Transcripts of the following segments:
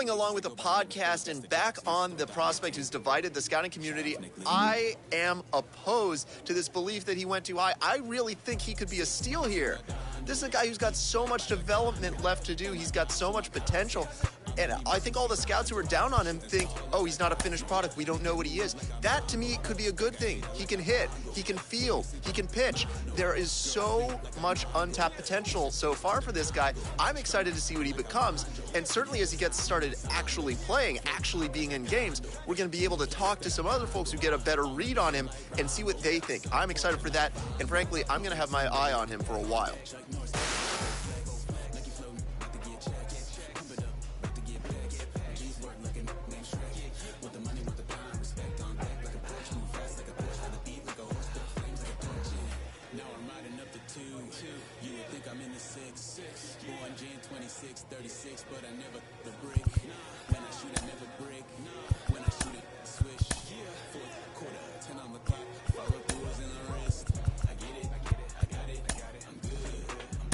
going along with the podcast and back on the prospect who's divided the scouting community. I am opposed to this belief that he went too high. I really think he could be a steal here. This is a guy who's got so much development left to do. He's got so much potential. And I think all the scouts who are down on him think, oh, he's not a finished product. We don't know what he is. That, to me, could be a good thing. He can hit. He can field. He can pitch. There is so much untapped potential so far for this guy. I'm excited to see what he becomes. And certainly as he gets started actually playing, actually being in games, we're going to be able to talk to some other folks who get a better read on him and see what they think. I'm excited for that. And frankly, I'm going to have my eye on him for a while. Born Jan 26, 36, but I never the brick. When I shoot, I never break. When I shoot it, swish. Fourth quarter, 10 on the clock. Follow through in the wrist. I get it, I got it, I'm good.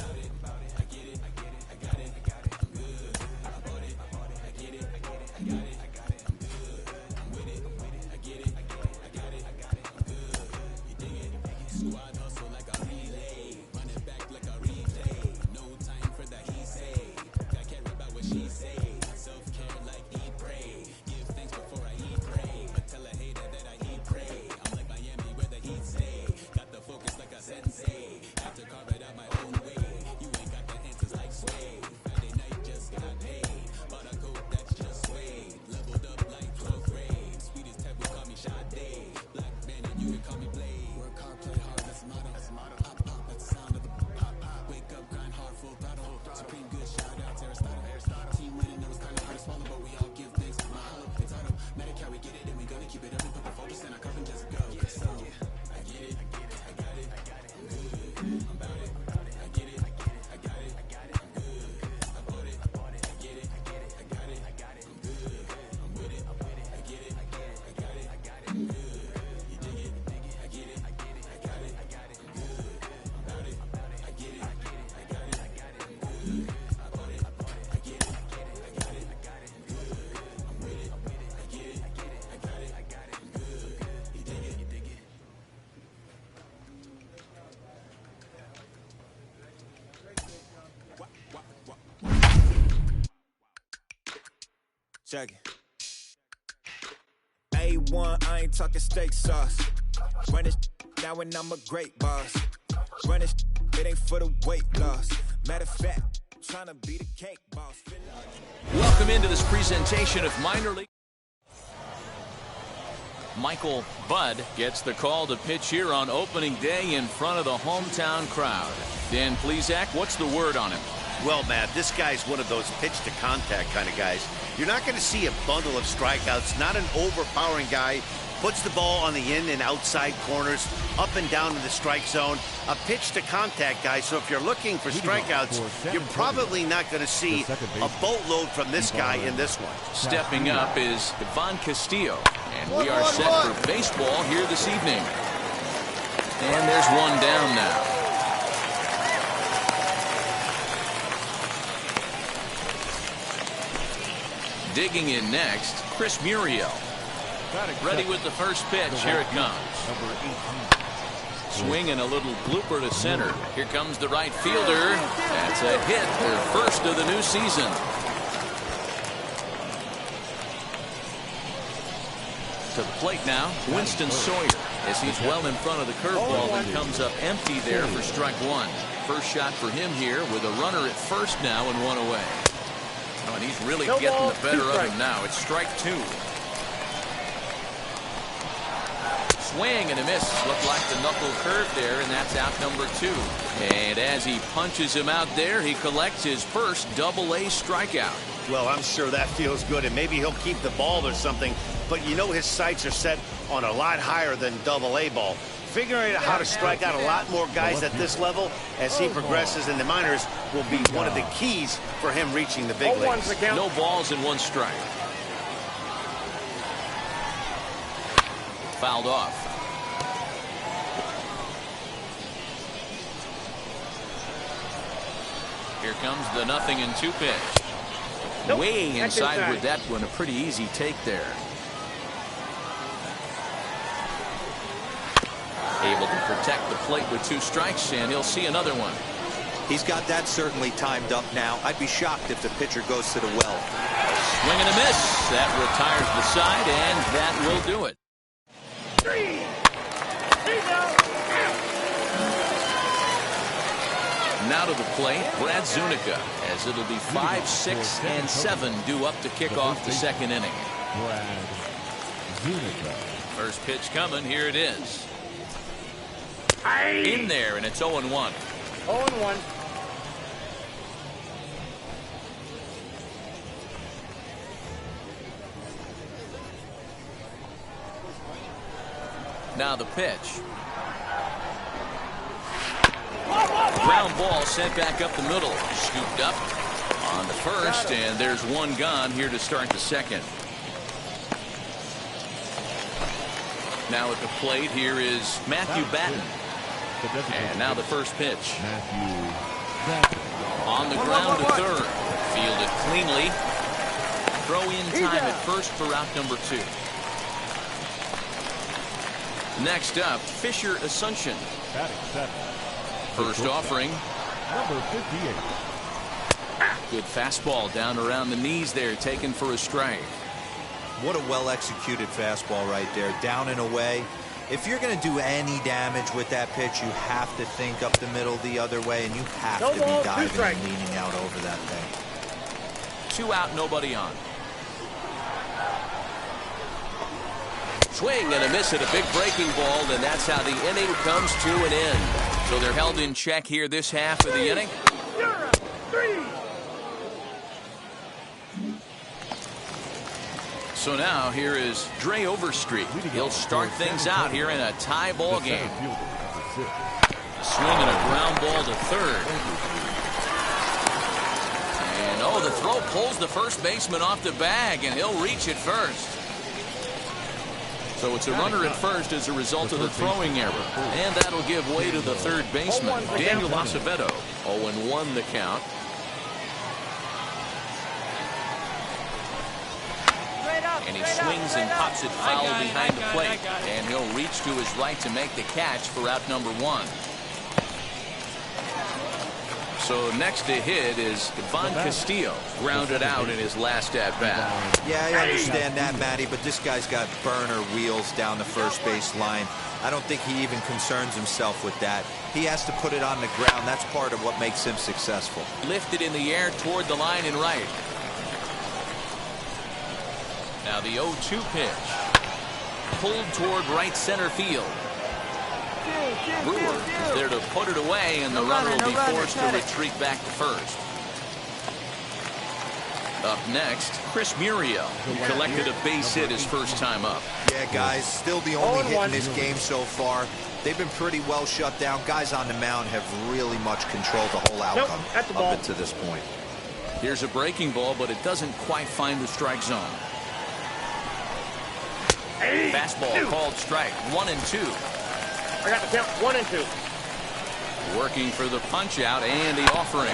I'm about it, I get it, I got it, I'm good. I bought it, I get it, I got it, I'm good. I'm with it, I get it, I got it, I'm good. You dig it? Squad hustle like a relay. Run it back like a replay. No time for that he say. I care about what she say. Self-care like eat, pray. Give thanks before I eat, pray. But tell a hater that I eat, pray. I'm like Miami where the heat stay. Got the focus like a sensei. Have to carve it out my own way. You ain't got the answers like sway. Friday night just got paid. Bought a coat that's just suede. Leveled up like 12th grade. Sweetest type would call me Sade. Black man and you can call me Blade. Work hard, play hard, that's the motto. Pop, pop, that's the sound of the pop, pop. Wake up, grind hard, full throttle. Supreme good, shout out to Aristotle. Team winning, it was kind of hard to swallow, but we all give thanks. Mahalo, it's auto. Medicare, we get it, and we gonna keep it up. We put the focus in our curve and just go. So, I get it, I got it, I'm good. I'm about it, I get it, I got it, I'm good. I bought it, I get it, I got it, I'm good. I'm with it, I get it, I got it, I'm good. You dig it, I get it, I got it, I'm good. I'm about it, I get it, I got it, I'm good. I bought it, I get it, I got it, I'm good. I'm with it, I get it, I got it, I'm good. You dig it, Check it. A1, I ain't talking steak sauce. Run this now and I'm a great boss. Run this, it ain't for the weight loss. Matter of fact, trying to be the cake boss. Welcome into this presentation of minor league. Michael Budd gets the call to pitch here on opening day in front of the hometown crowd. Dan Plesac, what's the word on him? Well, Matt, this guy's one of those pitch-to-contact kind of guys. You're not going to see a bundle of strikeouts, not an overpowering guy. Puts the ball on the in and outside corners, up and down in the strike zone. A pitch-to-contact guy, so if you're looking for strikeouts, you're probably not going to see a boatload from this guy in this one. Stepping up is Ivan Castillo, and we are set for baseball here this evening. And there's one down now. Digging in next, Chris Muriel. Ready with the first pitch. Here it comes. Swing and a little blooper to center. Here comes the right fielder. That's a hit, their first of the new season. To the plate now, Winston Sawyer, as he's well in front of the curveball and comes up empty there for strike one. First shot for him here with a runner at first now and one away. Oh, and he's really getting the better of him now. It's strike two. Swing and a miss. Looked like the knuckle curve there, and that's out number two. And as he punches him out there, he collects his first double-A strikeout. Well, I'm sure that feels good, and maybe he'll keep the ball or something, but you know his sights are set on a lot higher than double-A ball. Figuring out how to strike out a lot more guys at this level as he progresses in the minors will be one of the keys for him reaching the big leagues. No balls and one strike. Fouled off. Here comes the 0-2 pitch. Way inside with that one. A pretty easy take there. Able to protect the plate with 2 strikes, and he'll see another one. He's got that certainly timed up now. I'd be shocked if the pitcher goes to the well. Swing and a miss. That retires the side, and that will do it. Now to the plate, Brad Zunica, as it'll be 5, 6, and 7 due up to kick off the second inning. Brad Zunica. First pitch coming. Here it is. In there, and it's 0-1. 0-1. Now the pitch. Ground ball sent back up the middle. Scooped up on the first, and there's one gone here to start the second. Now at the plate, here is Matthew Batten. And now the first pitch. On the ground to third. Fielded cleanly. Throw in time at first for out number 2. Next up, Fisher Asuncion. First offering. Number 58. Good fastball down around the knees there, taken for a strike. What a well-executed fastball right there, down and away. If you're going to do any damage with that pitch, you have to think up the middle the other way, and you have to be diving and leaning out over that thing. 2 out, nobody on. Swing and a miss at a big breaking ball, and that's how the inning comes to an end. So they're held in check here this half of the inning. So now here is Dre Overstreet. He'll start things out here in a tie ball game. Swing and a ground ball to third. And the throw pulls the first baseman off the bag, and he'll reach it first. So it's a runner at first as a result of the throwing error. And that'll give way to the third baseman, Daniel Acevedo. 0-1 the count. And he swings and pops it foul behind the plate. And he'll reach to his right to make the catch for out number 1. So next to hit is Ivan Castillo, grounded out in his last at-bat. Yeah, I understand that, Matty, but this guy's got burner wheels down the first base line. I don't think he even concerns himself with that. He has to put it on the ground. That's part of what makes him successful. Lifted in the air toward the line and right. Now the 0-2 pitch. Pulled toward right center field. Brewer is there to put it away, and the runner will be forced to retreat back to first. Up next, Chris Muriel, who collected a base hit his first time up. Yeah, guys, still the only hit in this game so far. They've been pretty well shut down. Guys on the mound have really much controlled the whole outcome up to this point. Here's a breaking ball, but it doesn't quite find the strike zone. Fastball called strike. 1-2. I got the count. 1-2. Working for the punch out and the offering.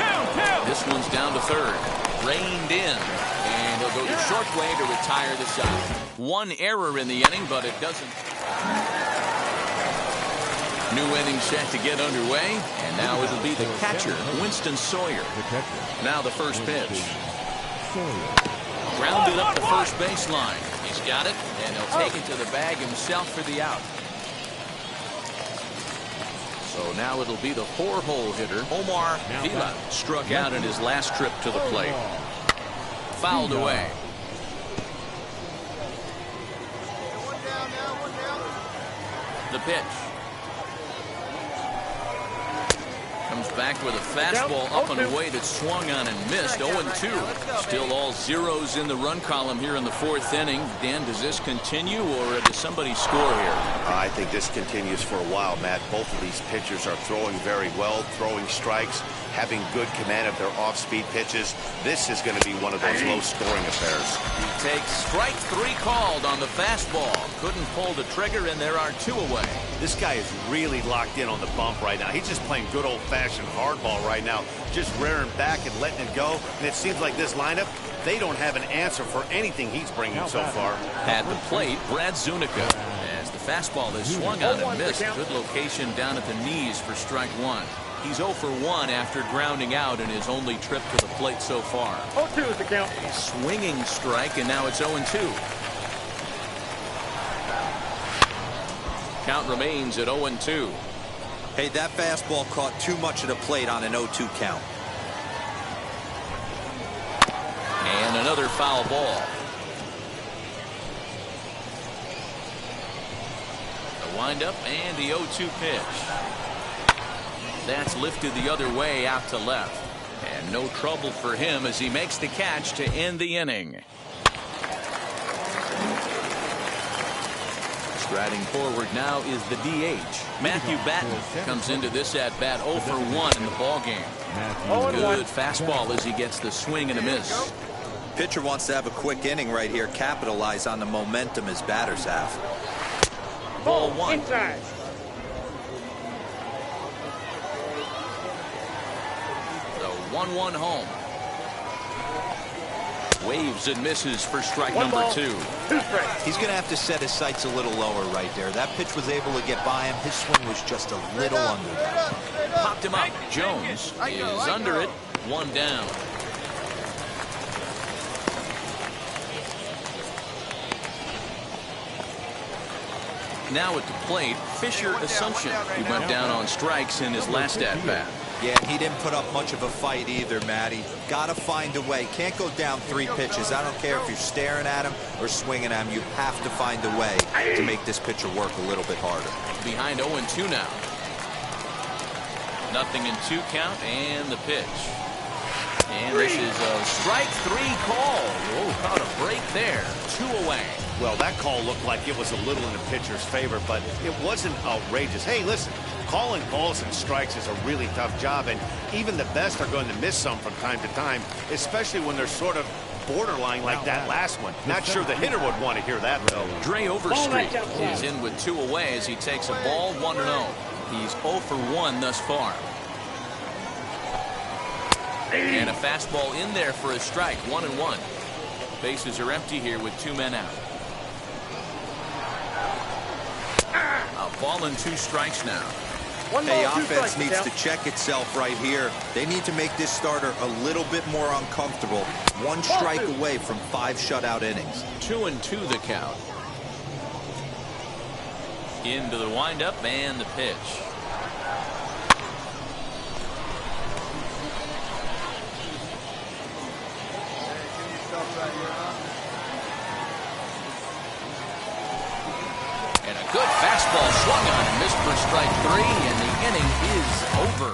This one's down to third. Reined in. And he'll go the short way to retire the side. One error in the inning, but it doesn't. New inning set to get underway. And now it'll be the catcher, Winston Sawyer. Now the first pitch. Grounded up the first baseline. He's got it, and he'll take it to the bag himself for the out. So now it'll be the 4-hole hitter, Omar Vila, struck out in his last trip to the plate. Fouled away. The pitch. Comes back with a fastball up and away that swung on and missed. 0-2. Still all zeros in the run column here in the 4th inning. Dan, does this continue, or does somebody score here? I think this continues for a while, Matt. Both of these pitchers are throwing very well, throwing strikes, having good command of their off-speed pitches. This is going to be one of those low-scoring affairs. He takes strike 3 called on the fastball. Couldn't pull the trigger, and there are 2 away. This guy is really locked in on the bump right now. He's just playing good old-fashioned hardball right now, just rearing back and letting it go. And it seems like this lineup, they don't have an answer for anything he's bringing so far. At the plate, Brad Zunica. As the fastball is swung on and missed. Good location down at the knees for strike one. He's 0 for 1 after grounding out in his only trip to the plate so far. 0-2 is the count. A swinging strike, and now it's 0-2. Count remains at 0-2. Hey, that fastball caught too much of the plate on an 0-2 count. And another foul ball. The windup and the 0-2 pitch. That's lifted the other way out to left. And no trouble for him as he makes the catch to end the inning. Striding forward now is the DH. Matthew Batten comes into this at-bat 0 for 1 in the ballgame. Good fastball as he gets the swing and a miss. Pitcher wants to have a quick inning right here, capitalize on the momentum his batters have. Ball one. Inside. The 1-1 home. Waves and misses for strike One number ball, 2. 2 strikes. He's going to have to set his sights a little lower right there. That pitch was able to get by him. His swing was just a little under that. Popped him up. Jones is under it. 1 down. Now at the plate, Fisher Assumption. He went down on strikes in his last at-bat. Yeah, he didn't put up much of a fight either, Matty. Got to find a way. Can't go down 3 pitches. I don't care if you're staring at him or swinging at him. You have to find a way to make this pitcher work a little bit harder. Behind 0-2 now. Nothing in 2 count and the pitch. And this is a strike 3 call. Oh, caught a break there. 2 away. Well, that call looked like it was a little in the pitcher's favor, but it wasn't outrageous. Hey, listen, calling balls and strikes is a really tough job, and even the best are going to miss some from time to time, especially when they're sort of borderline like that last one. Not sure the hitter would want to hear that, though. Dre Overstreet is in with 2 away as he takes a ball 1-0. He's 0 for 1 thus far. And a fastball in there for a strike, 1-1. Bases are empty here with 2 men out. A ball and 2 strikes now. Hey, offense needs to check itself right here. They need to make this starter a little bit more uncomfortable. 1 strike away from 5 shutout innings. 2-2 the count. Into the windup and the pitch. And a good fastball swung on and missed for strike 3, and the inning is over.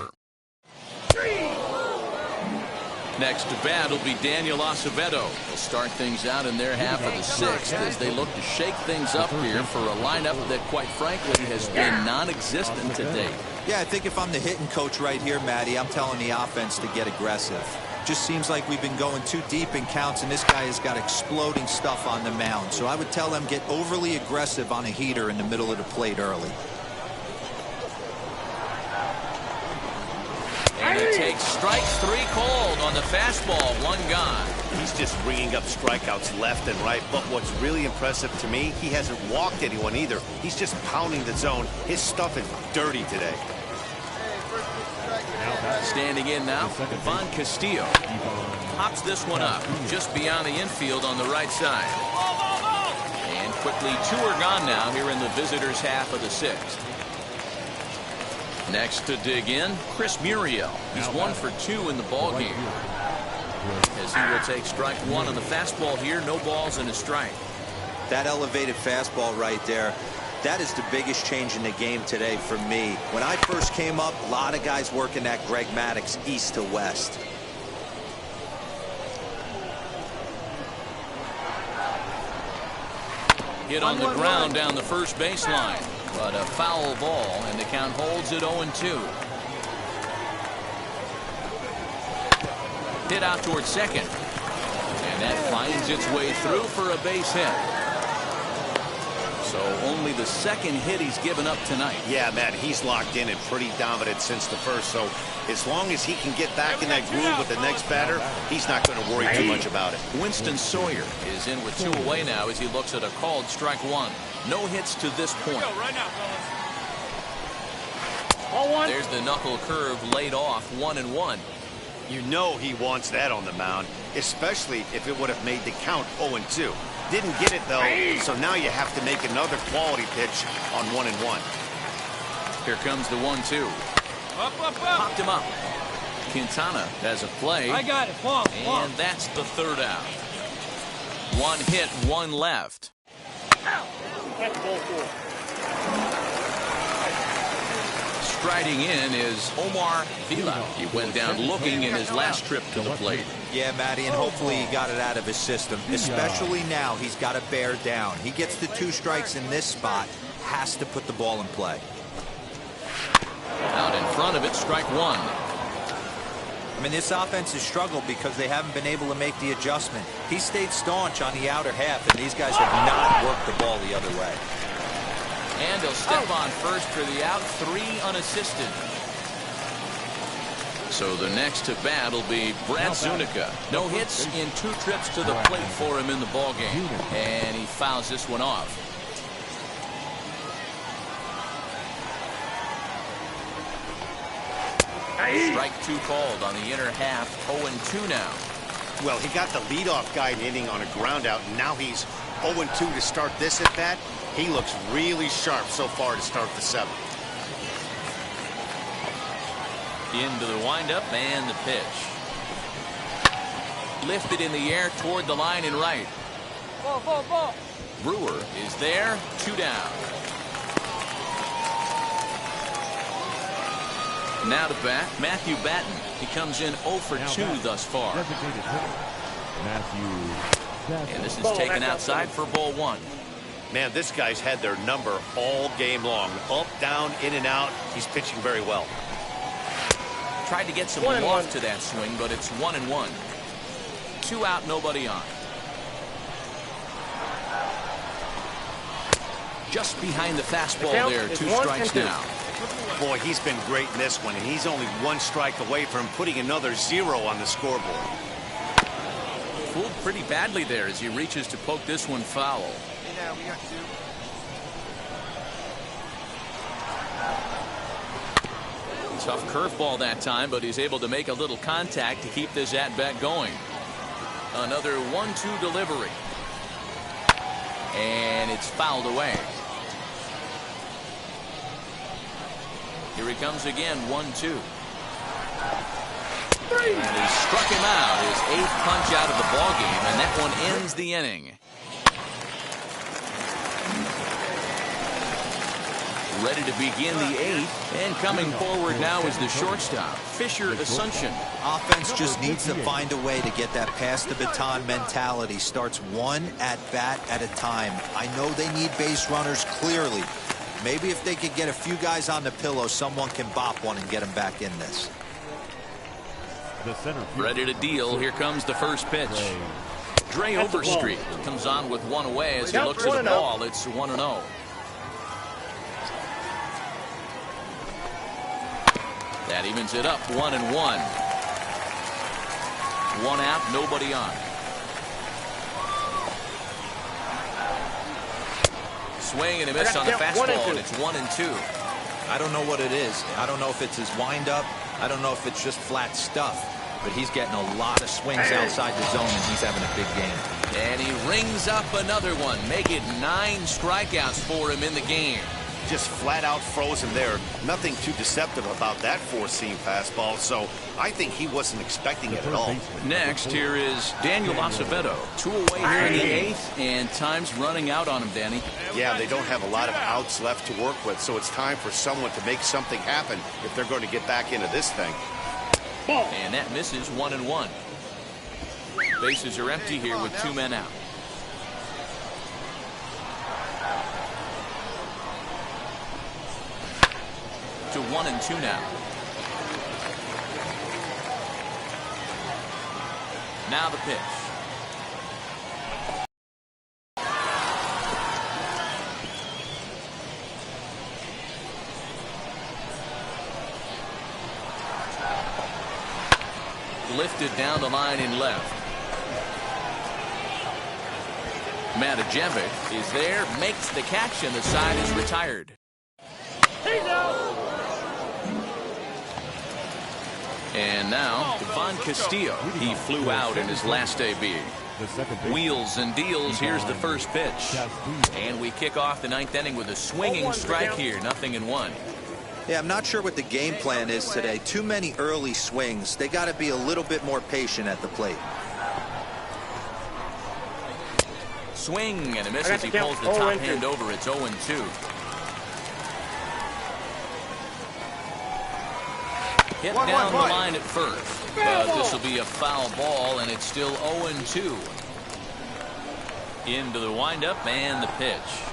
Next to bat will be Daniel Acevedo. They'll start things out in their half of the 6th as they look to shake things up here for a lineup that, quite frankly, has been non-existent to date. Yeah, I think if I'm the hitting coach right here, Matty, I'm telling the offense to get aggressive. Just seems like we've been going too deep in counts, and this guy has got exploding stuff on the mound. So I would tell them get overly aggressive on a heater in the middle of the plate early. And he takes strike 3 called on the fastball, 1 gone. He's just ringing up strikeouts left and right, but what's really impressive to me, he hasn't walked anyone either. He's just pounding the zone. His stuff is dirty today. Standing in now, Ivan Castillo. Pops this one up just beyond the infield on the right side. And quickly 2 are gone now here in the visitors' half of the 6th. Next to dig in, Chris Muriel. He's 1 for 2 in the ballgame. As he will take strike 1 on the fastball here, no balls and a strike. That elevated fastball right there, that is the biggest change in the game today for me. When I first came up, a lot of guys working that Greg Maddux east to west. Hit on the ground down the first baseline, but a foul ball, and the count holds at 0-2. Hit out towards second, and that finds its way through for a base hit. So only the second hit he's given up tonight. Yeah, Matt, he's locked in and pretty dominant since the first. So as long as he can get back in that groove with the next batter, he's not going to worry too much about it. Winston Sawyer is in with 2 away now as he looks at a called strike 1. No hits to this point. There's the knuckle curve laid off, 1-1. You know he wants that on the mound, especially if it would have made the count 0-2. Didn't get it, though, so now you have to make another quality pitch on 1-1. Here comes the 1-2. Popped him up. Quintana has a play. I got it. Ball. And that's the 3rd out. 1 hit, 1 left. That's ball 4. Striding in is Omar Vila. He went down looking in his last trip to the plate. Yeah, Matty, and hopefully he got it out of his system, especially now he's got to bear down. He gets the 2 strikes in this spot, has to put the ball in play. Out in front of it, strike 1. I mean, this offense has struggled because they haven't been able to make the adjustment. He stayed staunch on the outer half, and these guys have not worked the ball the other way. And he'll step on first for the out, 3 unassisted. So the next to bat will be Brad Zuniga. No hits in 2 trips to the plate for him in the ballgame. And he fouls this one off. Strike 2 called on the inner half, 0-2 now. Well, he got the leadoff guy in inning on a ground out, and now he's 0-2 to start this at bat. He looks really sharp so far to start the 7th. Into the windup and the pitch. Lifted in the air toward the line and right. Ball. Brewer is there, 2 down. Now to bat, Matthew Batten. He comes in 0 for 2 thus far. And this is taken outside for ball 1. Man, this guy's had their number all game long. Up, down, in and out. He's pitching very well. Tried to get some loft to that swing, but it's 1-1. 2 out, nobody on. Just behind the fastball there, 2 strikes now. Boy, he's been great in this one, and he's only 1 strike away from putting another 0 on the scoreboard. Fooled pretty badly there as he reaches to poke this one foul. Yeah, we got 2. Tough curveball that time, but he's able to make a little contact to keep this at-bat going. Another 1-2 delivery. And it's fouled away. Here he comes again, 1-2. And he struck him out, his 8th punch out of the ballgame, and that one ends the inning. Ready to begin the 8th, and coming forward now is the shortstop, Fisher Asuncion. Offense just needs to find a way to get that pass the baton mentality. Starts 1 at bat at a time. I know they need base runners clearly. Maybe if they could get a few guys on the pillow, someone can bop one and get them back in this. Ready to deal. Here comes the first pitch. Dre Overstreet comes on with 1 away as he looks at the ball. It's 1-0. That evens it up, 1-1. 1 out, nobody on. Swing and a miss on the fastball, and it's 1-2. I don't know what it is. I don't know if it's his windup. I don't know if it's just flat stuff. But he's getting a lot of swings outside the zone, and he's having a big game. And he rings up another one. Make it 9 strikeouts for him in the game. Just flat out frozen there. Nothing too deceptive about that 4-seam fastball, so I think he wasn't expecting it at all. Next, here is Daniel Acevedo. 2 away here in the 8th, and time's running out on him, Danny. Yeah, they don't have a lot of outs left to work with, so it's time for someone to make something happen if they're going to get back into this thing. And that misses, 1-1. Bases are empty here with 2 men out. To 1-2 now. Now the pitch. lifted down the line in left. Matajevic is there, makes the catch, and the side is retired. And now, Devon Castillo. He flew out in his last AB. Wheels and deals. Here's the first pitch. And we kick off the ninth inning with a swinging strike here. 0-1. Yeah, I'm not sure what the game plan is today. Too many early swings. They got to be a little bit more patient at the plate. Swing and a miss as he pulls the top hand over. It's 0-2. Hit down the line at first, but this will be a foul ball, and it's still 0-2. Into the windup and the pitch.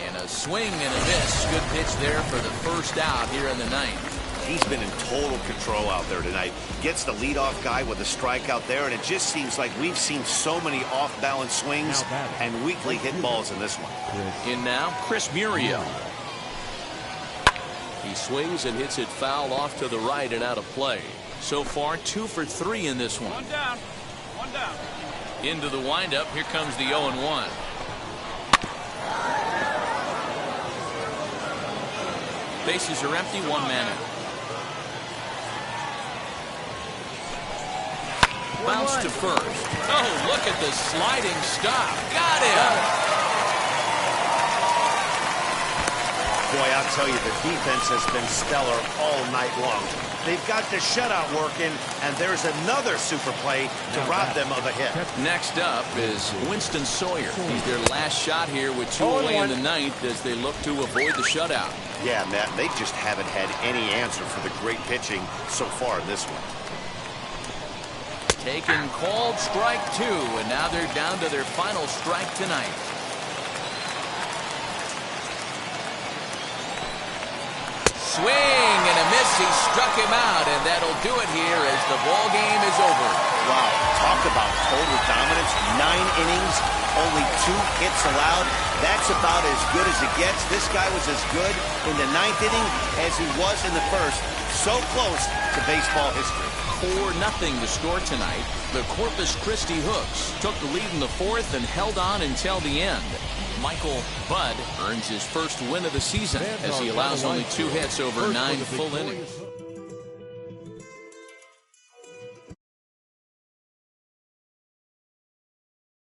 And a swing and a miss. Good pitch there for the first out here in the ninth. He's been in total control out there tonight. Gets the leadoff guy with a strikeout there, and it just seems like we've seen so many off-balance swings and weakly hit balls in this one. In now, Chris Muriel. He swings and hits it foul off to the right and out of play. So far, 2 for 3 in this one. One down. One down. Into the windup. Here comes the 0-1. Bases are empty. 1 man out. Bounce to first. Oh, look at the sliding stop. Got him. Boy, I'll tell you, the defense has been stellar all night long. They've got the shutout working, and there's another super play to rob them of a hit. Next up is Winston Sawyer. He's their last shot here with 2 away in the ninth as they look to avoid the shutout. Yeah, Matt, they just haven't had any answer for the great pitching so far in this one. Taken, called, strike 2, and now they're down to their final strike tonight. Swing and a miss. He struck him out, and that'll do it here as the ball game is over. Wow, talk about total dominance. 9 innings, only 2 hits allowed. That's about as good as it gets. This guy was as good in the 9th inning as he was in the first. So close to baseball history. 4-0 to score tonight. The Corpus Christi Hooks took the lead in the 4th and held on until the end. Michael Budd earns his first win of the season as he allows only 2 hits over 9 full innings.